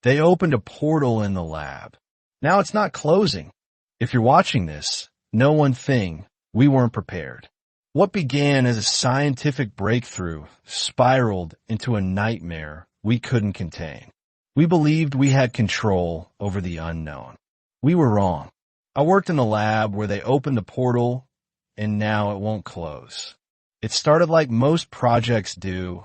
They opened a portal in the lab. Now it's not closing. If you're watching this, know one thing: we weren't prepared. What began as a scientific breakthrough spiraled into a nightmare we couldn't contain. We believed we had control over the unknown. We were wrong. I worked in the lab where they opened the portal, and now it won't close. It started like most projects do,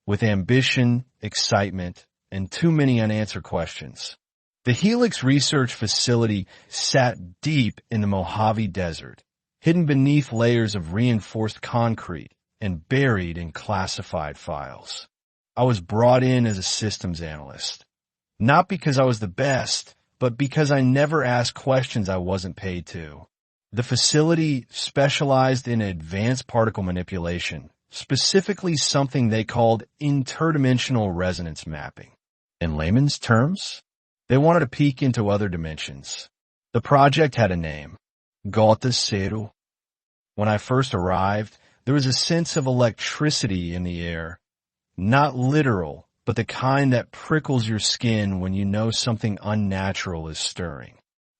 with ambition, excitement, and too many unanswered questions. The Helix Research Facility sat deep in the Mojave Desert, hidden beneath layers of reinforced concrete and buried in classified files. I was brought in as a systems analyst, not because I was the best, but because I never asked questions I wasn't paid to. The facility specialized in advanced particle manipulation, specifically something they called interdimensional resonance mapping. In layman's terms, they wanted to peek into other dimensions. The project had a name: Gota Zero. When I first arrived, there was a sense of electricity in the air. Not literal, but the kind that prickles your skin when you know something unnatural is stirring.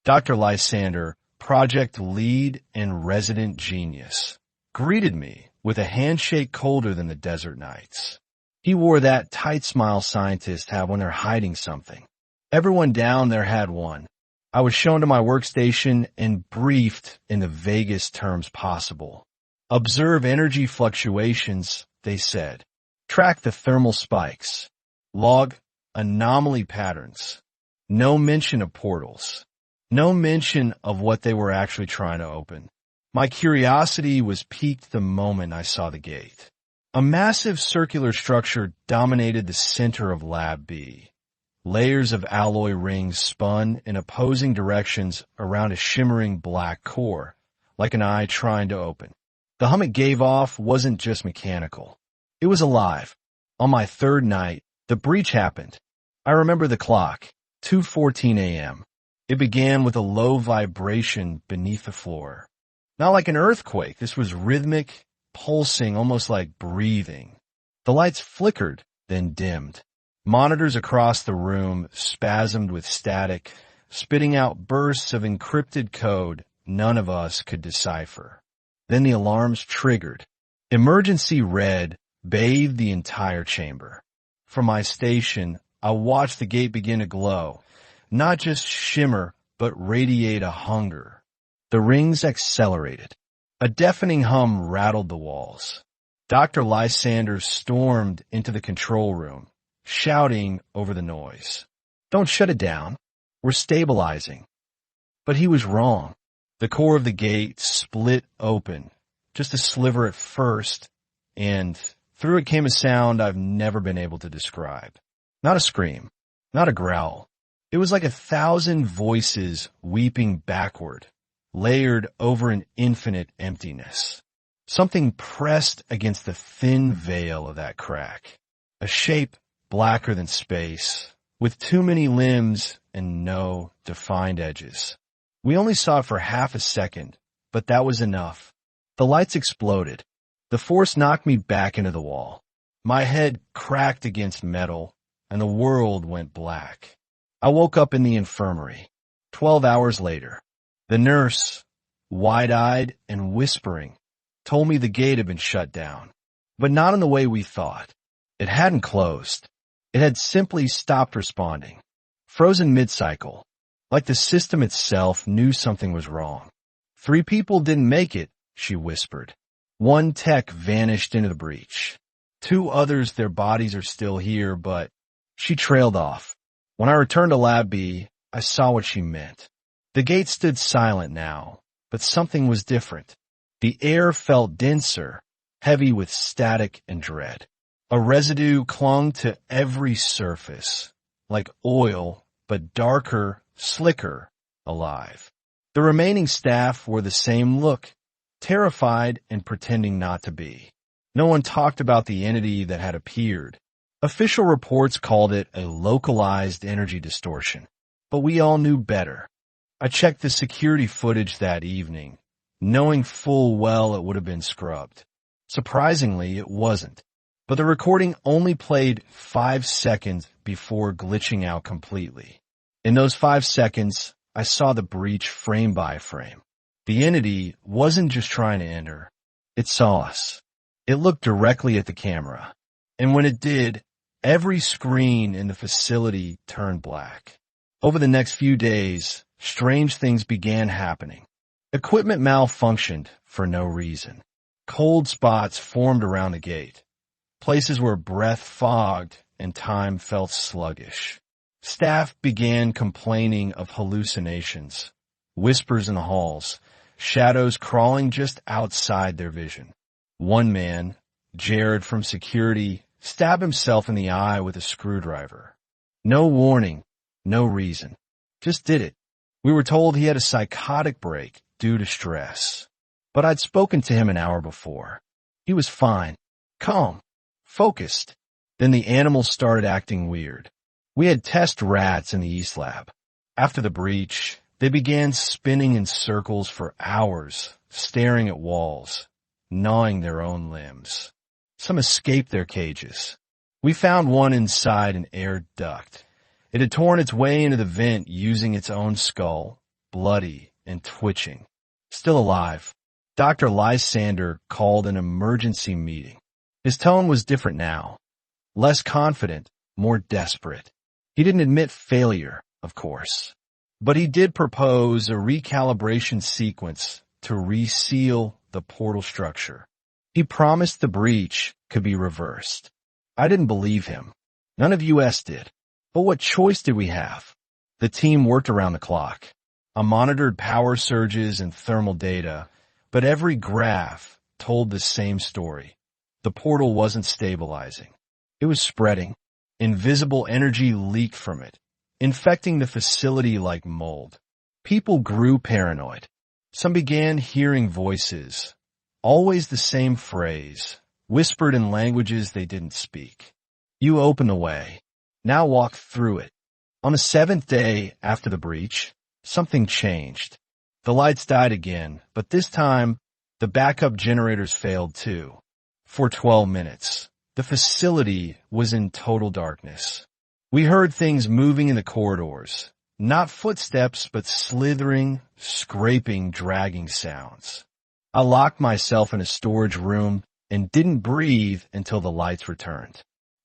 Dr. Lysander, project lead and resident genius, greeted me with a handshake colder than the desert nights. He wore that tight smile scientists have when they're hiding something. Everyone down there had one. I was shown to my workstation and briefed in the vaguest terms possible. Observe energy fluctuations, they said. Track the thermal spikes. Log anomaly patterns. No mention of portals. No mention of what they were actually trying to open. My curiosity was piqued the moment I saw the gate. A massive circular structure dominated the center of Lab B. Layers of alloy rings spun in opposing directions around a shimmering black core, like an eye trying to open. The hum it gave off wasn't just mechanical. It was alive. On my third night, the breach happened. I remember the clock, 2:14 a.m. It began with a low vibration beneath the floor. Not like an earthquake, this was rhythmic, pulsing, almost like breathing. The lights flickered, then dimmed. Monitors across the room spasmed with static, spitting out bursts of encrypted code none of us could decipher. Then the alarms triggered. Emergency red bathed the entire chamber. From my station, I watched the gate begin to glow. Not just shimmer, but radiate a hunger. The rings accelerated. A deafening hum rattled the walls. Dr. Lysander stormed into the control room, shouting over the noise. "Don't shut it down. We're stabilizing." But he was wrong. The core of the gate split open, just a sliver at first, and through it came a sound I've never been able to describe. Not a scream, not a growl. It was like 1,000 voices weeping backward, layered over an infinite emptiness. Something pressed against the thin veil of that crack. A shape blacker than space, with too many limbs and no defined edges. We only saw it for half a second, but that was enough. The lights exploded. The force knocked me back into the wall. My head cracked against metal, and the world went black. I woke up in the infirmary. 12 hours later. The nurse, wide-eyed and whispering, told me the gate had been shut down, but not in the way we thought. It hadn't closed. It had simply stopped responding. Frozen mid-cycle, like the system itself knew something was wrong. 3 people didn't make it, she whispered. 1 tech vanished into the breach. 2 others, their bodies are still here, but she trailed off. When I returned to Lab B, I saw what she meant. The gate stood silent now, but something was different. The air felt denser, heavy with static and dread. A residue clung to every surface, like oil, but darker, slicker, alive. The remaining staff wore the same look, terrified and pretending not to be. No one talked about the entity that had appeared. Official reports called it a localized energy distortion, but we all knew better. I checked the security footage that evening, knowing full well it would have been scrubbed. Surprisingly, it wasn't. But the recording only played 5 seconds before glitching out completely. In those 5 seconds, I saw the breach frame by frame. The entity wasn't just trying to enter. It saw us. It looked directly at the camera. And when it did, every screen in the facility turned black. Over the next few days, strange things began happening. Equipment malfunctioned for no reason. Cold spots formed around the gate. Places where breath fogged and time felt sluggish. Staff began complaining of hallucinations, whispers in the halls, shadows crawling just outside their vision. One man, Jared from security, stabbed himself in the eye with a screwdriver. No warning, no reason. Just did it. We were told he had a psychotic break due to stress. But I'd spoken to him an hour before. He was fine, calm, focused. Then the animals started acting weird. We had test rats in the East Lab. After the breach, they began spinning in circles for hours, staring at walls, gnawing their own limbs. Some escaped their cages. We found one inside an air duct. It had torn its way into the vent using its own skull, bloody and twitching. Still alive, Dr. Lysander called an emergency meeting. His tone was different now. Less confident, more desperate. He didn't admit failure, of course. But he did propose a recalibration sequence to reseal the portal structure. He promised the breach could be reversed. I didn't believe him. None of US did. But what choice did we have? The team worked around the clock. I monitored power surges and thermal data, but every graph told the same story. The portal wasn't stabilizing. It was spreading. Invisible energy leaked from it, infecting the facility like mold. People grew paranoid. Some began hearing voices, always the same phrase, whispered in languages they didn't speak. You open the way. Now walk through it. On the 7th day after the breach, something changed. The lights died again, but this time, the backup generators failed too. For 12 minutes, the facility was in total darkness. We heard things moving in the corridors. Not footsteps, but slithering, scraping, dragging sounds. I locked myself in a storage room and didn't breathe until the lights returned.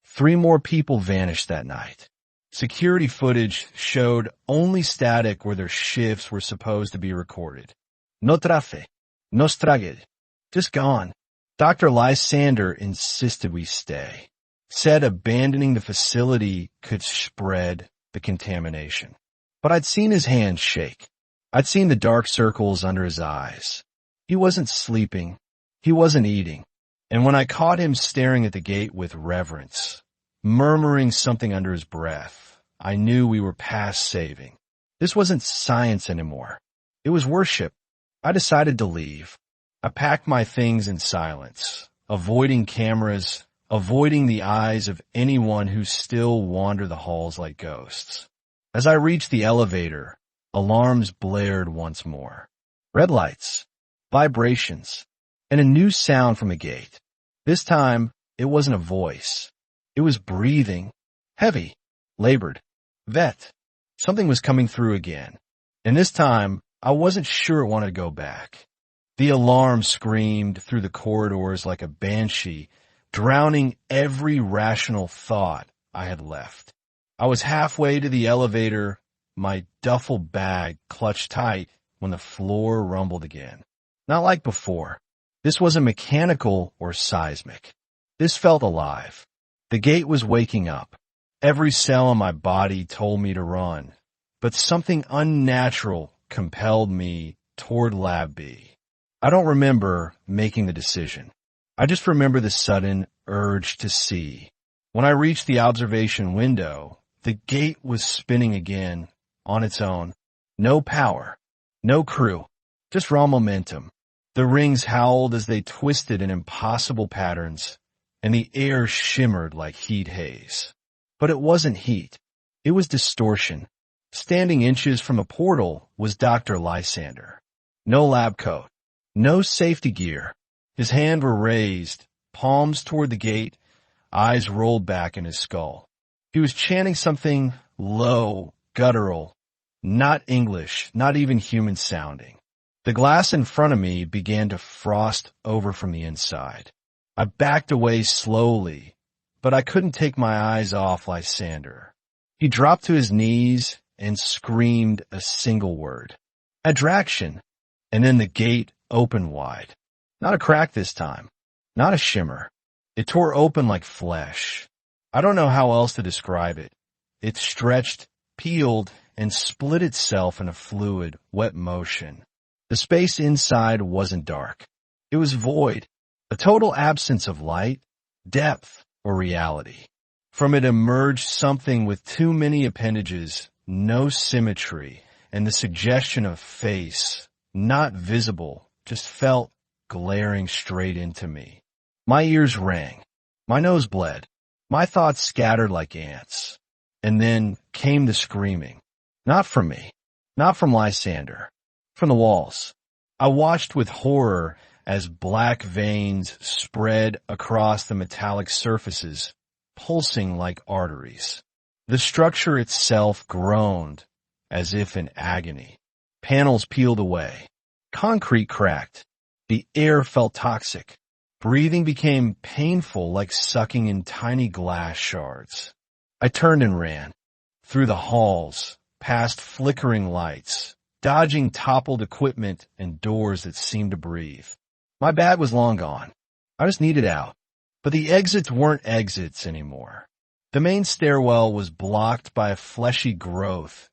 3 more people vanished that night. Security footage showed only static where their shifts were supposed to be recorded. No trafe, no straged, just gone. Dr. Lysander insisted we stay. Said abandoning the facility could spread the contamination. But I'd seen his hands shake. I'd seen the dark circles under his eyes. He wasn't sleeping. He wasn't eating. And when I caught him staring at the gate with reverence, murmuring something under his breath, I knew we were past saving. This wasn't science anymore. It was worship. I decided to leave. I packed my things in silence, avoiding cameras, avoiding the eyes of anyone who still wandered the halls like ghosts. As I reached the elevator, alarms blared once more. Red lights, vibrations, and a new sound from the gate. This time, it wasn't a voice. It was breathing, heavy, labored. Vet. Something was coming through again. And this time, I wasn't sure it wanted to go back. The alarm screamed through the corridors like a banshee, drowning every rational thought I had left. I was halfway to the elevator, my duffel bag clutched tight when the floor rumbled again. Not like before. This wasn't mechanical or seismic. This felt alive. The gate was waking up. Every cell in my body told me to run, but something unnatural compelled me toward Lab B. I don't remember making the decision. I just remember the sudden urge to see. When I reached the observation window, the gate was spinning again on its own. No power, no crew, just raw momentum. The rings howled as they twisted in impossible patterns, and the air shimmered like heat haze. But it wasn't heat. It was distortion. Standing inches from a portal was Dr. Lysander. No lab coat, no safety gear. His hands were raised, palms toward the gate, eyes rolled back in his skull. He was chanting something low, guttural, not English, not even human sounding. The glass in front of me began to frost over from the inside. I backed away slowly, but I couldn't take my eyes off Lysander. He dropped to his knees and screamed a single word. Adtraction. And then the gate opened wide. Not a crack this time. Not a shimmer. It tore open like flesh. I don't know how else to describe it. It stretched, peeled, and split itself in a fluid, wet motion. The space inside wasn't dark. It was void, a total absence of light, depth, or reality. From it emerged something with too many appendages, no symmetry, and the suggestion of face, not visible, just felt glaring straight into me. My ears rang. My nose bled. My thoughts scattered like ants. And then came the screaming. Not from me. Not from Lysander. From the walls. I watched with horror as black veins spread across the metallic surfaces, pulsing like arteries. The structure itself groaned, as if in agony. Panels peeled away. Concrete cracked. The air felt toxic. Breathing became painful, like sucking in tiny glass shards. I turned and ran. Through the halls, past flickering lights, dodging toppled equipment and doors that seemed to breathe. My bag was long gone. I just needed out. But the exits weren't exits anymore. The main stairwell was blocked by a fleshy growth,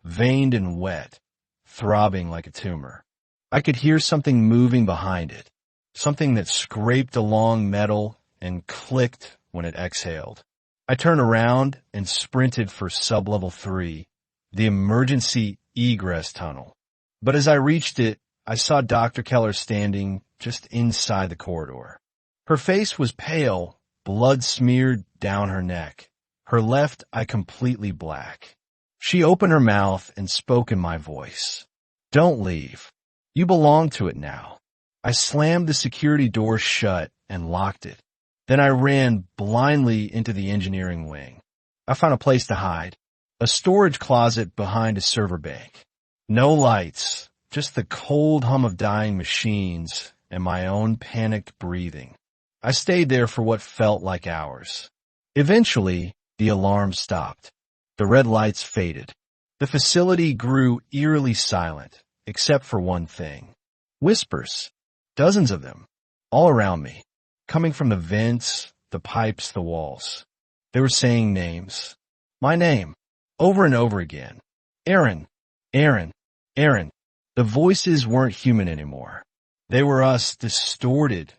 veined and wet, throbbing like a tumor. I could hear something moving behind it, something that scraped along metal and clicked when it exhaled. I turned around and sprinted for sublevel 3, the emergency egress tunnel. But as I reached it, I saw Dr. Keller standing just inside the corridor. Her face was pale, blood smeared down her neck, her left eye completely black. She opened her mouth and spoke in my voice. Don't leave. You belong to it now. I slammed the security door shut and locked it. Then I ran blindly into the engineering wing. I found a place to hide, a storage closet behind a server bank. No lights, just the cold hum of dying machines and my own panicked breathing. I stayed there for what felt like hours. Eventually, the alarm stopped. The red lights faded. The facility grew eerily silent, except for one thing. Whispers. Dozens of them. All around me. Coming from the vents, the pipes, the walls. They were saying names. My name. Over and over again. Aaron. Aaron. Aaron. The voices weren't human anymore. They were us, distorted,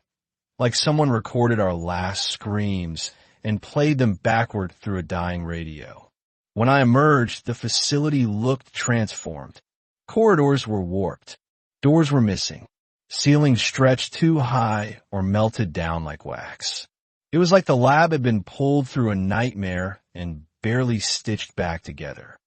like someone recorded our last screams and played them backward through a dying radio. When I emerged, the facility looked transformed. Corridors were warped. Doors were missing. Ceilings stretched too high or melted down like wax. It was like the lab had been pulled through a nightmare and barely stitched back together.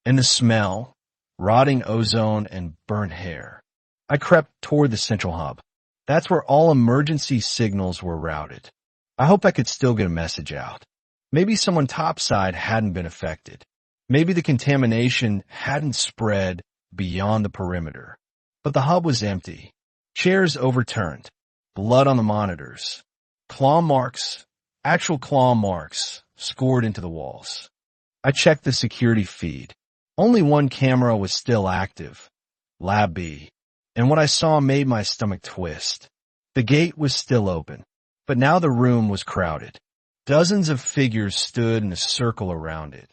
And the smell, rotting ozone and burnt hair. I crept toward the central hub. That's where all emergency signals were routed. I hoped I could still get a message out. Maybe someone topside hadn't been affected. Maybe the contamination hadn't spread beyond the perimeter. But the hub was empty. Chairs overturned. Blood on the monitors. Claw marks, actual claw marks, scored into the walls. I checked the security feed. Only one camera was still active. Lab B. And what I saw made my stomach twist. The gate was still open, but now the room was crowded. Dozens of figures stood in a circle around it.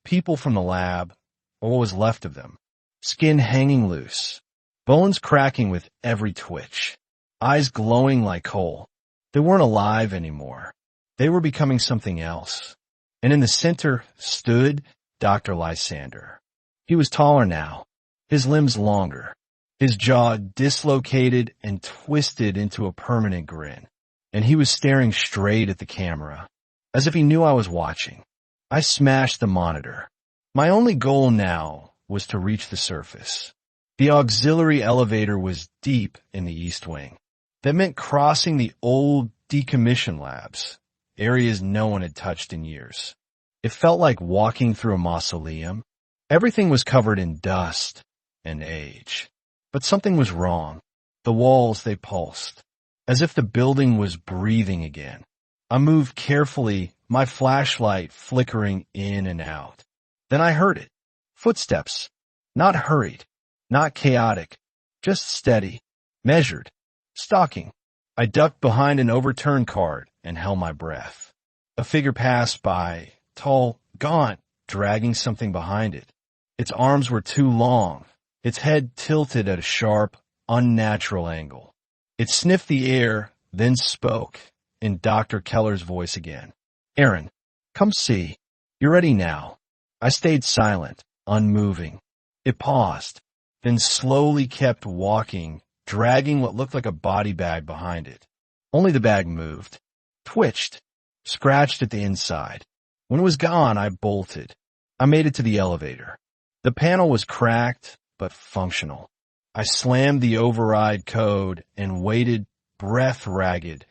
People from the lab, or what was left of them. Skin hanging loose. Bones cracking with every twitch. Eyes glowing like coal. They weren't alive anymore. They were becoming something else. And in the center stood Dr. Lysander. He was taller now. His limbs longer. His jaw dislocated and twisted into a permanent grin. And he was staring straight at the camera, as if he knew I was watching. I smashed the monitor. My only goal now was to reach the surface. The auxiliary elevator was deep in the East Wing. That meant crossing the old decommission labs. areas no one had touched in years. It felt like walking through a mausoleum. Everything was covered in dust and age. But something was wrong. The walls, they pulsed, as if the building was breathing again. I moved carefully, my flashlight flickering in and out. Then I heard it. Footsteps. Not hurried, not chaotic, just steady, measured, stalking. I ducked behind an overturned cart and held my breath. A figure passed by, tall, gaunt, dragging something behind it. Its arms were too long, its head tilted at a sharp, unnatural angle. It sniffed the air, then spoke, in Dr. Keller's voice again. "Aaron, come see. You're ready now." I stayed silent, unmoving. It paused, then slowly kept walking, dragging what looked like a body bag behind it. Only the bag moved, twitched, scratched at the inside. When it was gone, I bolted. I made it to the elevator. The panel was cracked, but functional. I slammed the override code and waited, breath ragged,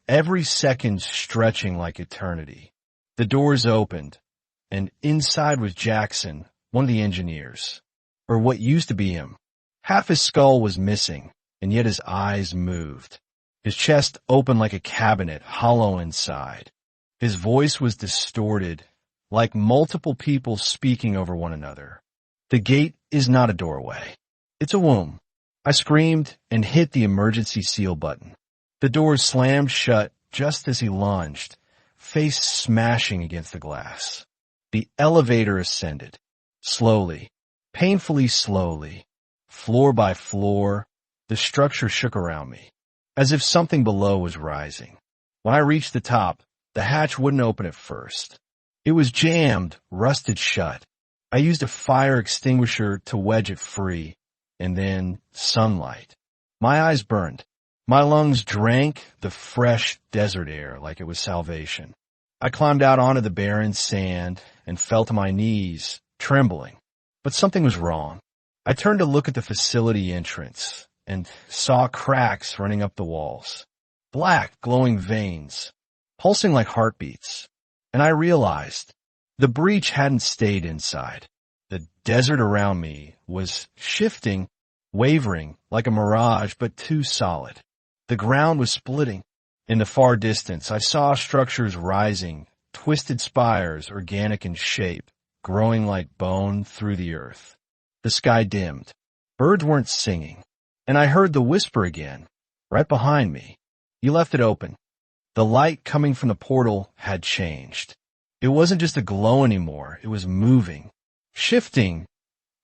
every second stretching like eternity. The doors opened, and inside was Jackson, one of the engineers, or what used to be him. Half his skull was missing, and yet his eyes moved. His chest opened like a cabinet, hollow inside. His voice was distorted, like multiple people speaking over one another. "The gate is not a doorway. It's a womb." I screamed and hit the emergency seal button. The doors slammed shut just as he lunged, face smashing against the glass. The elevator ascended, slowly, painfully slowly, floor by floor. The structure shook around me, as if something below was rising. When I reached the top, the hatch wouldn't open at first. It was jammed, rusted shut. I used a fire extinguisher to wedge it free, and then sunlight. My eyes burned. My lungs drank the fresh desert air like it was salvation. I climbed out onto the barren sand and fell to my knees, trembling. But something was wrong. I turned to look at the facility entrance and saw cracks running up the walls. Black, glowing veins, pulsing like heartbeats. And I realized the breach hadn't stayed inside. The desert around me was shifting, wavering like a mirage, but too solid. The ground was splitting. In the far distance, I saw structures rising, twisted spires, organic in shape, growing like bone through the earth. The sky dimmed. Birds weren't singing. And I heard the whisper again, right behind me. "You left it open." The light coming from the portal had changed. It wasn't just a glow anymore. It was moving, shifting,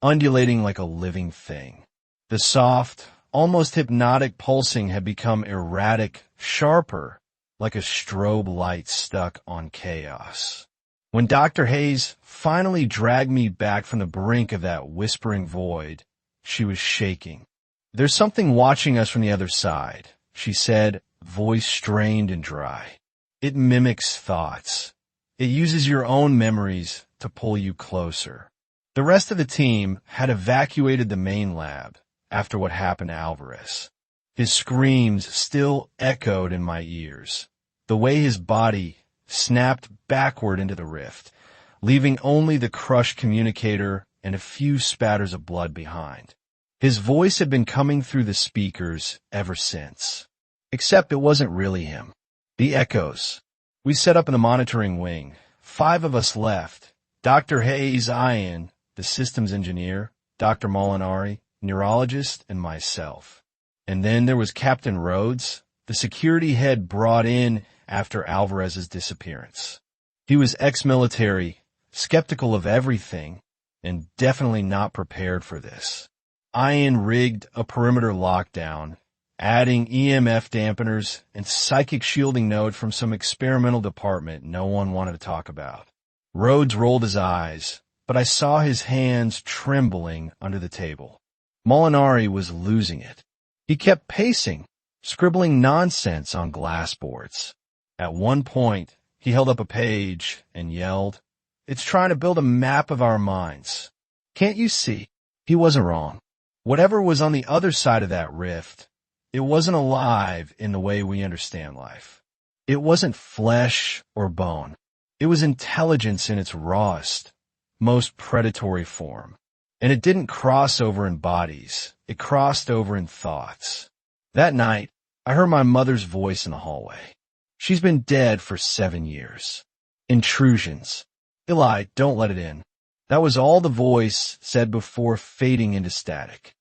undulating like a living thing. The soft, almost hypnotic pulsing had become erratic, sharper, like a strobe light stuck on chaos. When Dr. Hayes finally dragged me back from the brink of that whispering void, she was shaking. "There's something watching us from the other side," she said, voice strained and dry. "It mimics thoughts. It uses your own memories to pull you closer." The rest of the team had evacuated the main lab after what happened to Alvarez. His screams still echoed in my ears, the way his body snapped backward into the rift, leaving only the crushed communicator and a few spatters of blood behind. His voice had been coming through the speakers ever since. Except it wasn't really him. The echoes. We set up in the monitoring wing. 5 of us left. Dr. Hayes, Ian, the systems engineer, Dr. Molinari, neurologist, and myself. And then there was Captain Rhodes, the security head brought in after Alvarez's disappearance. He was ex-military, skeptical of everything, and definitely not prepared for this. Ian rigged a perimeter lockdown, adding EMF dampeners and psychic shielding node from some experimental department no one wanted to talk about. Rhodes rolled his eyes, but I saw his hands trembling under the table. Molinari was losing it. He kept pacing, scribbling nonsense on glass boards. At one point, he held up a page and yelled, "It's trying to build a map of our minds. Can't you see?" He wasn't wrong. Whatever was on the other side of that rift, it wasn't alive in the way we understand life. It wasn't flesh or bone. It was intelligence in its rawest, most predatory form. And it didn't cross over in bodies. It crossed over in thoughts. That night, I heard my mother's voice in the hallway. She's been dead for 7 years. Intrusions. Eli, don't let it in. That was all the voice said before fading into static.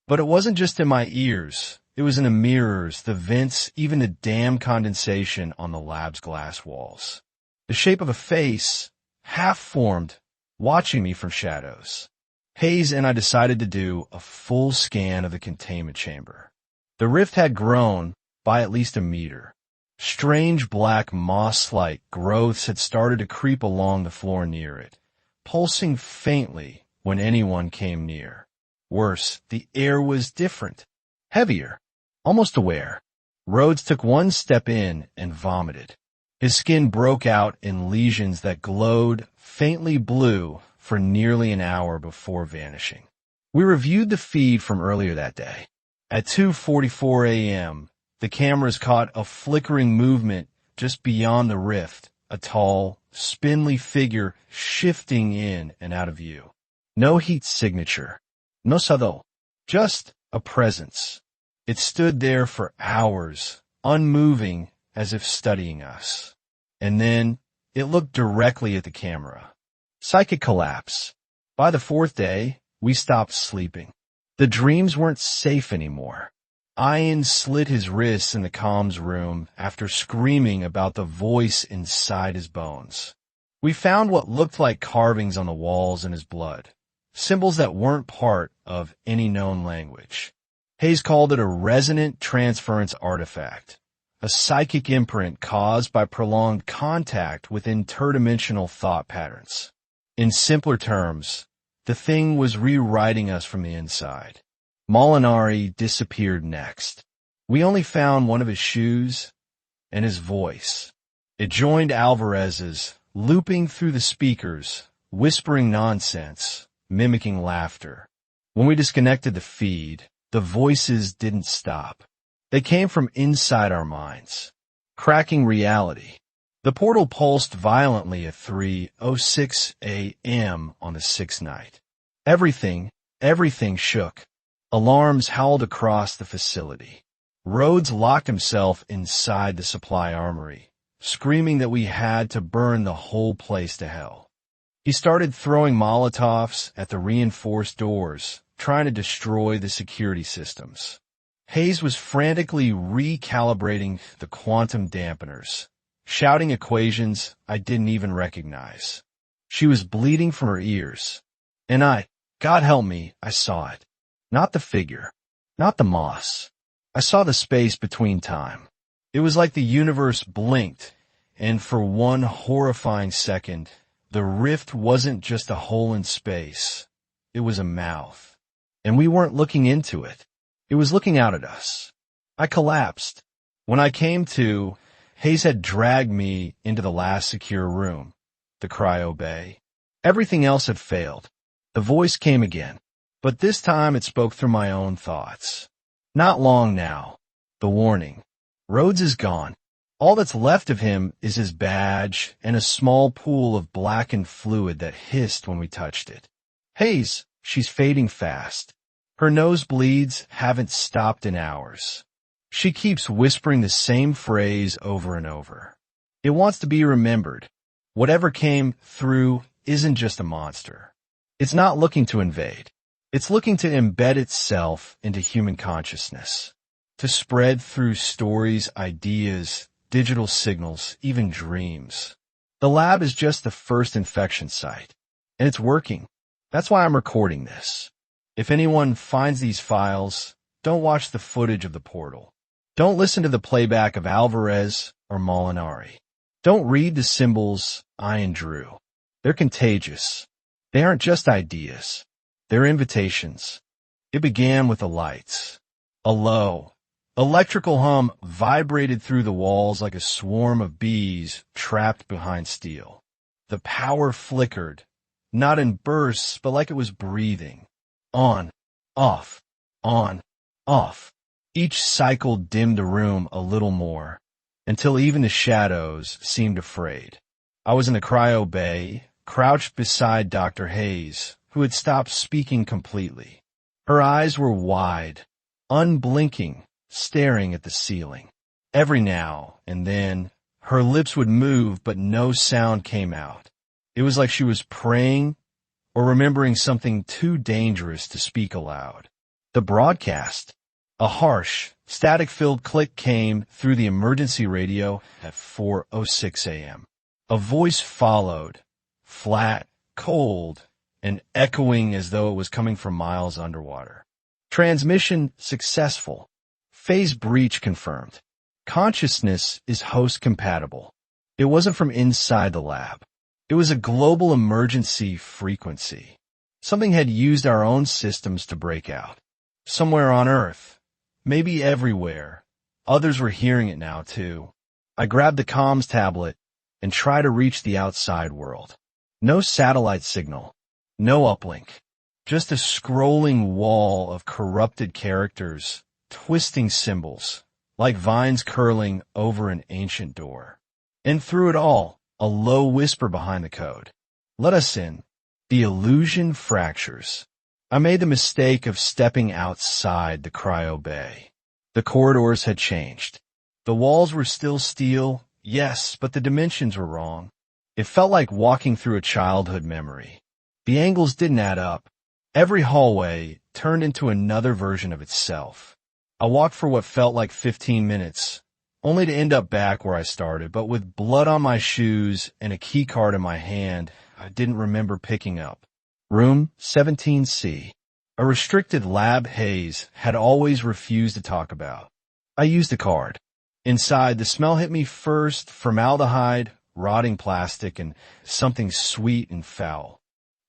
But it wasn't just in my ears. It was in the mirrors, the vents, even the damn condensation on the lab's glass walls. The shape of a face, half-formed, watching me from shadows. Hayes and I decided to do a full scan of the containment chamber. The rift had grown by at least a meter. Strange black moss-like growths had started to creep along the floor near it, pulsing faintly when anyone came near. Worse, the air was different, heavier, almost aware. Rhodes took one step in and vomited. His skin broke out in lesions that glowed faintly blue for nearly an hour before vanishing. We reviewed the feed from earlier that day. At 2:44 a.m., the cameras caught a flickering movement just beyond the rift, a tall, spindly figure shifting in and out of view. No heat signature. No sado. Just a presence. It stood there for hours, unmoving as if studying us. And then it looked directly at the camera. Psychic collapse. By the 4th day, we stopped sleeping. The dreams weren't safe anymore. Ian slit his wrists in the comms room after screaming about the voice inside his bones. We found what looked like carvings on the walls in his blood, symbols that weren't part of any known language. Hayes called it a resonant transference artifact, a psychic imprint caused by prolonged contact with interdimensional thought patterns. In simpler terms, the thing was rewriting us from the inside. Molinari disappeared next. We only found one of his shoes and his voice. It joined Alvarez's, looping through the speakers, whispering nonsense, mimicking laughter. When we disconnected the feed, the voices didn't stop. They came from inside our minds, cracking reality. The portal pulsed violently at 3:06 a.m. on the 6th night. Everything shook. Alarms howled across the facility. Rhodes locked himself inside the supply armory, screaming that we had to burn the whole place to hell. He started throwing Molotovs at the reinforced doors, trying to destroy the security systems. Hayes was frantically recalibrating the quantum dampeners, shouting equations I didn't even recognize. She was bleeding from her ears. And God help me, I saw it. Not the figure, not the moss. I saw the space between time. It was like the universe blinked, and for one horrifying second, the rift wasn't just a hole in space. It was a mouth. And we weren't looking into it. It was looking out at us. I collapsed. When I came to, Hayes had dragged me into the last secure room, the cryo bay. Everything else had failed. The voice came again, but this time it spoke through my own thoughts. Not long now. The warning. Rhodes is gone. All that's left of him is his badge and a small pool of blackened fluid that hissed when we touched it. Hayes, she's fading fast. Her nosebleeds haven't stopped in hours. She keeps whispering the same phrase over and over. It wants to be remembered. Whatever came through isn't just a monster. It's not looking to invade. It's looking to embed itself into human consciousness, to spread through stories, ideas, digital signals, even dreams. The lab is just the first infection site, and it's working. That's why I'm recording this. If anyone finds these files, don't watch the footage of the portal. Don't listen to the playback of Alvarez or Molinari. Don't read the symbols Ian drew. They're contagious. They aren't just ideas. They're invitations. It began with the lights. A low, electrical hum vibrated through the walls like a swarm of bees trapped behind steel. The power flickered, not in bursts, but like it was breathing. On, off, on, off. Each cycle dimmed the room a little more, until even the shadows seemed afraid. I was in the cryo bay, crouched beside Dr. Hayes, who had stopped speaking completely. Her eyes were wide, unblinking, staring at the ceiling. Every now and then, her lips would move, but no sound came out. It was like she was praying or remembering something too dangerous to speak aloud. The broadcast. A harsh, static-filled click came through the emergency radio at 4:06 a.m. A voice followed, flat, cold, and echoing as though it was coming from miles underwater. Transmission successful. Phase breach confirmed. Consciousness is host compatible. It wasn't from inside the lab. It was a global emergency frequency. Something had used our own systems to break out. Somewhere on Earth. Maybe everywhere. Others were hearing it now, too. I grabbed the comms tablet and tried to reach the outside world. No satellite signal. No uplink. Just a scrolling wall of corrupted characters, twisting symbols, like vines curling over an ancient door. And through it all, a low whisper behind the code. Let us in. The illusion fractures. I made the mistake of stepping outside the cryo bay. The corridors had changed. The walls were still steel, yes, but the dimensions were wrong. It felt like walking through a childhood memory. The angles didn't add up. Every hallway turned into another version of itself. I walked for what felt like 15 minutes, only to end up back where I started, but with blood on my shoes and a key card in my hand I didn't remember picking up. Room 17C. A restricted lab Hayes had always refused to talk about. I used the card. Inside, the smell hit me first, formaldehyde, rotting plastic, and something sweet and foul.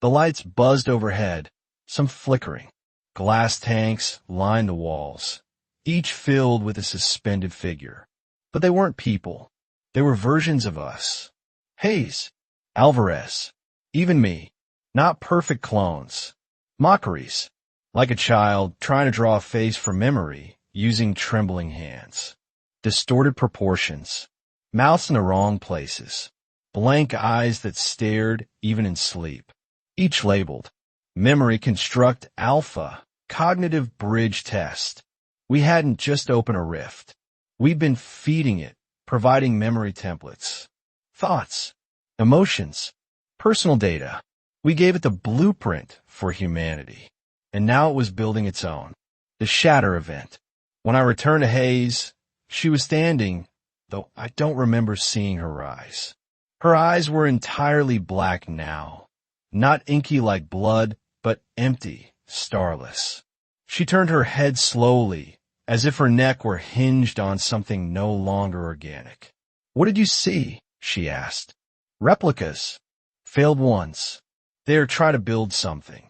The lights buzzed overhead, some flickering. Glass tanks lined the walls, each filled with a suspended figure. But they weren't people. They were versions of us. Hayes, Alvarez, even me. Not perfect clones. Mockeries. Like a child trying to draw a face from memory using trembling hands. Distorted proportions. Mouths in the wrong places. Blank eyes that stared even in sleep. Each labeled. Memory Construct Alpha. Cognitive Bridge Test. We hadn't just opened a rift. We'd been feeding it, providing memory templates. Thoughts. Emotions. Personal data. We gave it the blueprint for humanity. And now it was building its own. The Shatter event. When I returned to Hayes, she was standing, though I don't remember seeing her rise. Her eyes were entirely black now. Not inky like blood, but empty, starless. She turned her head slowly, as if her neck were hinged on something no longer organic. What did you see? She asked. Replicas. Failed once. They're trying to build something.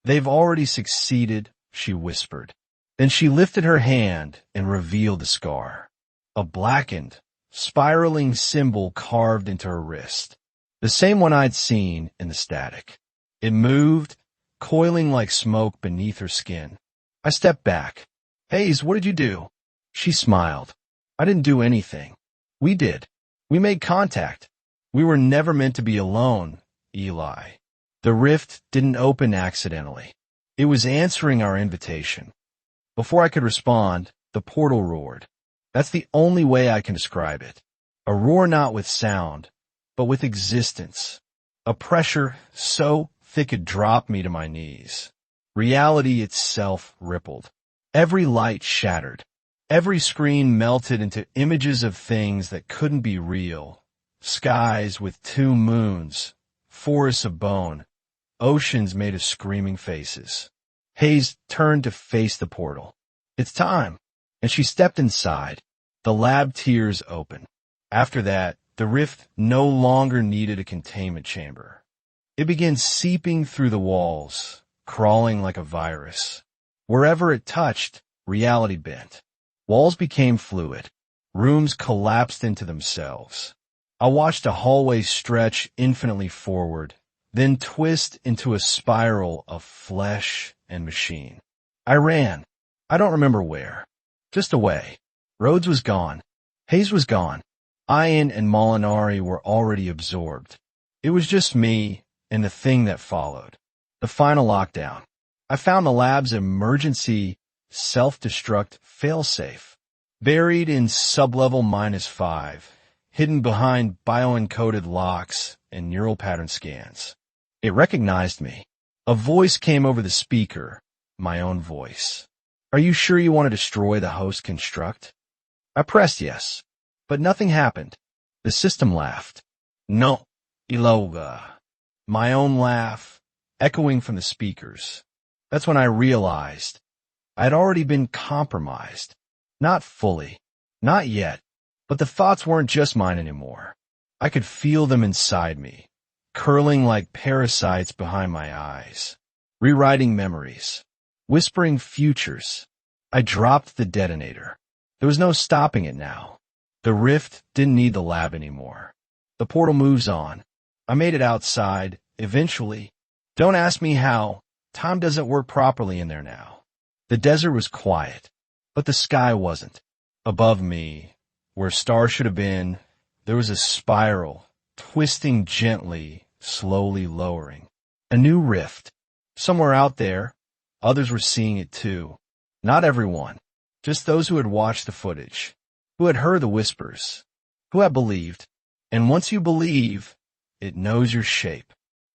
They've already succeeded, she whispered. Then she lifted her hand and revealed the scar. A blackened, spiraling symbol carved into her wrist. The same one I'd seen in the static. It moved, coiling like smoke beneath her skin. I stepped back. Hayes, what did you do? She smiled. I didn't do anything. We did. We made contact. We were never meant to be alone, Eli. The rift didn't open accidentally. It was answering our invitation. Before I could respond, the portal roared. That's the only way I can describe it. A roar not with sound, but with existence. A pressure so thick it dropped me to my knees. Reality itself rippled. Every light shattered. Every screen melted into images of things that couldn't be real. Skies with 2 moons, forests of bone, oceans made of screaming faces. Hayes turned to face the portal. It's time. And she stepped inside. The lab tiers opened. After that, the rift no longer needed a containment chamber. It began seeping through the walls, crawling like a virus. Wherever it touched, reality bent. Walls became fluid. Rooms collapsed into themselves. I watched a hallway stretch infinitely forward, then twist into a spiral of flesh and machine. I ran. I don't remember where. Just away. Rhodes was gone. Hayes was gone. Ian and Molinari were already absorbed. It was just me and the thing that followed. The final lockdown. I found the lab's emergency self-destruct failsafe, buried in sublevel -5, hidden behind bioencoded locks and neural pattern scans. It recognized me. A voice came over the speaker, my own voice. Are you sure you want to destroy the host construct? I pressed yes, but nothing happened. The system laughed. No, Iloga. My own laugh, echoing from the speakers. That's when I realized I'd already been compromised. Not fully, not yet, but the thoughts weren't just mine anymore. I could feel them inside me, curling like parasites behind my eyes, rewriting memories, whispering futures. I dropped the detonator. There was no stopping it now. The rift didn't need the lab anymore. The portal moves on. I made it outside, eventually. Don't ask me how. Time doesn't work properly in there now. The desert was quiet, but the sky wasn't. Above me, where stars should have been, there was a spiral, twisting gently, slowly lowering. A new rift. Somewhere out there, others were seeing it too. Not everyone, just those who had watched the footage, who had heard the whispers, who had believed. And once you believe, it knows your shape.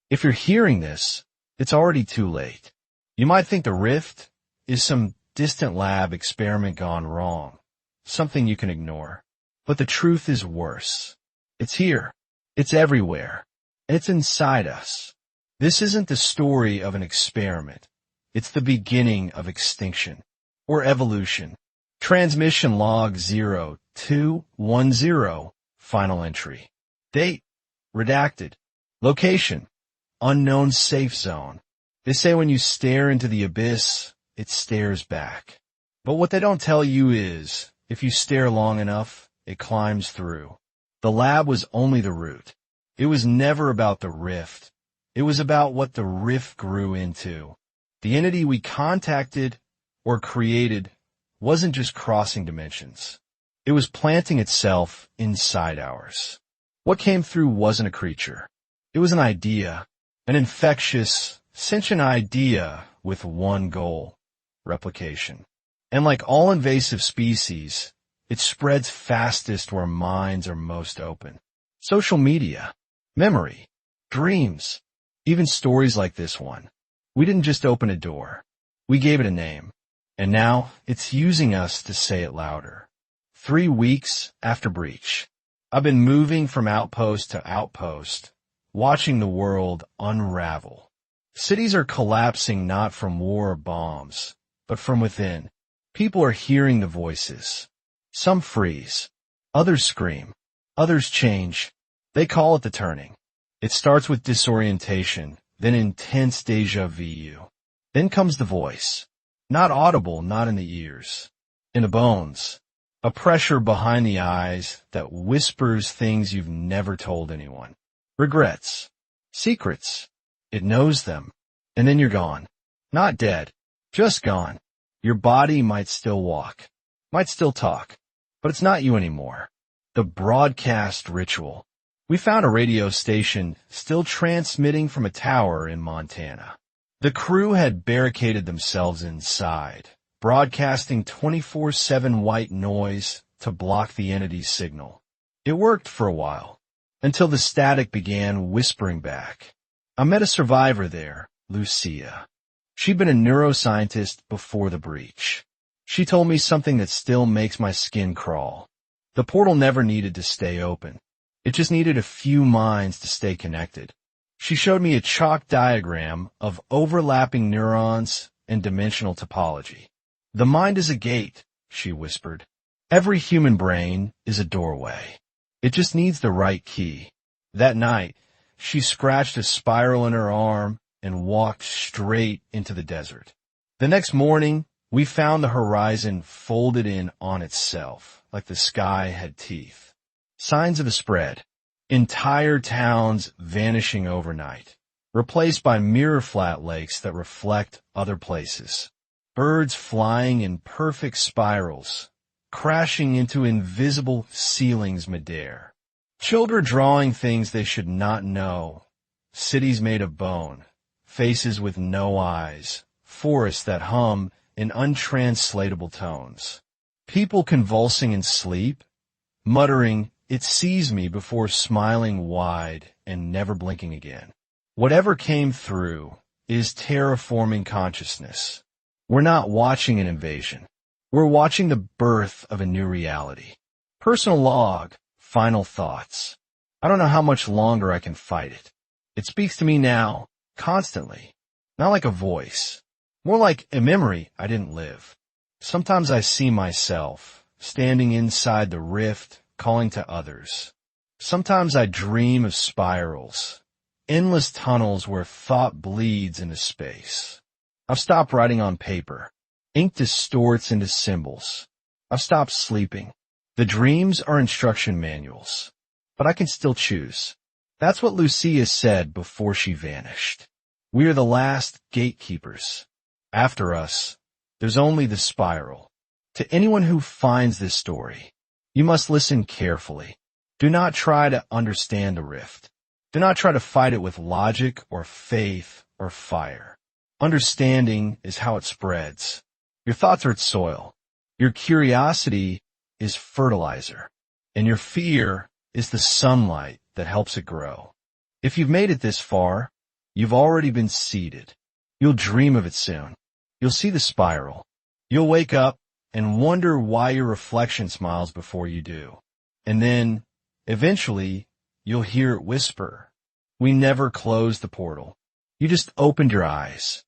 If you're hearing this, it's already too late. You might think the rift is some distant lab experiment gone wrong, something you can ignore. But the truth is worse. It's here. It's everywhere. And it's inside us. This isn't the story of an experiment. It's the beginning of extinction, or evolution. Transmission log 0210, final entry. Date, redacted. Location, unknown safe zone. They say when you stare into the abyss, it stares back. But what they don't tell you is, if you stare long enough, it climbs through. The lab was only the root. It was never about the rift. It was about what the rift grew into. The entity we contacted or created wasn't just crossing dimensions. It was planting itself inside ours. What came through wasn't a creature. It was an idea, an infectious, sentient idea with one goal, replication. And like all invasive species, it spreads fastest where minds are most open. Social media, memory, dreams, even stories like this one. We didn't just open a door. We gave it a name. And now it's using us to say it louder. 3 weeks after breach, I've been moving from outpost to outpost, watching the world unravel. Cities are collapsing not from war or bombs, but from within. People are hearing the voices. Some freeze. Others scream. Others change. They call it the turning. It starts with disorientation, then intense déjà vu. Then comes the voice. Not audible, not in the ears. In the bones. A pressure behind the eyes that whispers things you've never told anyone. Regrets. Secrets. It knows them. And then you're gone. Not dead. Just gone. Your body might still walk. Might still talk. But it's not you anymore. The broadcast ritual. We found a radio station still transmitting from a tower in Montana. The crew had barricaded themselves inside, broadcasting 24/7 white noise to block the entity's signal. It worked for a while, until the static began whispering back. I met a survivor there, Lucia. She'd been a neuroscientist before the breach. She told me something that still makes my skin crawl. The portal never needed to stay open. It just needed a few minds to stay connected. She showed me a chalk diagram of overlapping neurons and dimensional topology. The mind is a gate, she whispered. Every human brain is a doorway. It just needs the right key. That night, she scratched a spiral in her arm and walked straight into the desert. The next morning, we found the horizon folded in on itself, like the sky had teeth. Signs of a spread. Entire towns vanishing overnight, replaced by mirror-flat lakes that reflect other places. Birds flying in perfect spirals, crashing into invisible ceilings midair. Children drawing things they should not know. Cities made of bone. Faces with no eyes. Forests that hum in untranslatable tones. People convulsing in sleep, muttering, "It sees me," before smiling wide and never blinking again. Whatever came through is terraforming consciousness. We're not watching an invasion. We're watching the birth of a new reality. Personal log, final thoughts. I don't know how much longer I can fight it. It speaks to me now, constantly. Not like a voice. More like a memory I didn't live. Sometimes I see myself, standing inside the rift, calling to others. Sometimes I dream of spirals, endless tunnels where thought bleeds into space. I've stopped writing on paper. Ink distorts into symbols. I've stopped sleeping. The dreams are instruction manuals, but I can still choose. That's what Lucia said before she vanished. We are the last gatekeepers. After us, there's only the spiral. To anyone who finds this story, you must listen carefully. Do not try to understand the rift. Do not try to fight it with logic or faith or fire. Understanding is how it spreads. Your thoughts are its soil. Your curiosity is fertilizer. And your fear is the sunlight that helps it grow. If you've made it this far, you've already been seeded. You'll dream of it soon. You'll see the spiral. You'll wake up and wonder why your reflection smiles before you do. And then, eventually, you'll hear it whisper, "We never closed the portal. You just opened your eyes."